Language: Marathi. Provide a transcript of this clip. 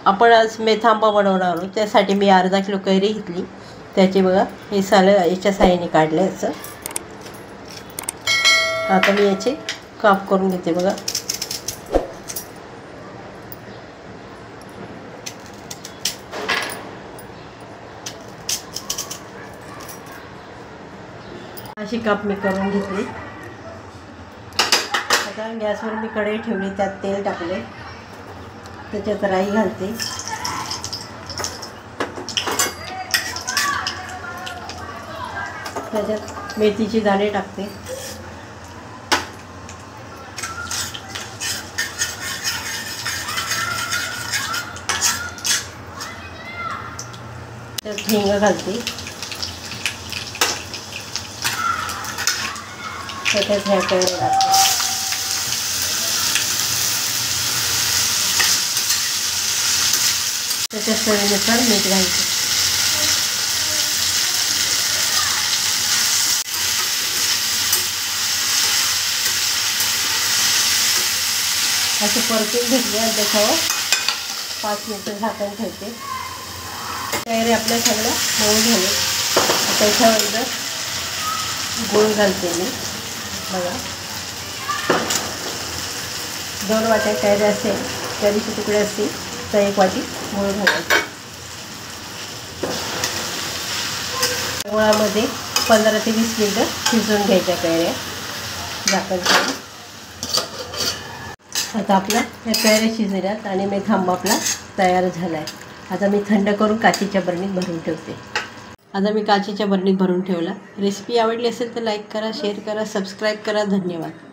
आपण आज मेथांबा बनवणार आहोत. त्यासाठी मी अर्धा किलो कैरी घेतली. त्याचे बघा हे सालं याच्या साहाय्याने काढले असं. आता मी याचे काप करून घेते बघा. अशी काप मी करून घेतली. आता गॅसवर मी कढई ठेवली, त्यात तेल टाकले, त्याच्यात राई घालते, त्याच्यात मेथीचे दाणे टाकते, त्यात हिंग घालते, त्याच्यात ह्या कैऱ्या टाकते, त्याच्यात चवीनुसार मीठ घालते. असे परतून घेतले आणि त्याच्यावर 5 मिनिटं झाकण ठेवते. कैऱ्या आपल्या सगळ्या मऊ झाले. त्याच्यावर जर गूळ घालते मी बघा. 2 वाट्या कैऱ्या असेल, कैरीचे तुकडे असतील तर 1 वाटी गूळ घालायचे. गुळामध्ये 15 ते 20 मिनिटं शिजवून घ्यायच्या कैऱ्या झाकण ठेवून. आता आपल्या ह्या कैऱ्या शिजल्यात आणि मेथांबा आपला तयार झाला आहे. आता मी थंड करून काचेच्या बरणीत भरून ठेवते. आता मी काचेच्या बरणीत भरून ठेवला. रेसिपी आवडली असेल तर लाईक करा, शेअर करा, सबस्क्राईब करा. धन्यवाद.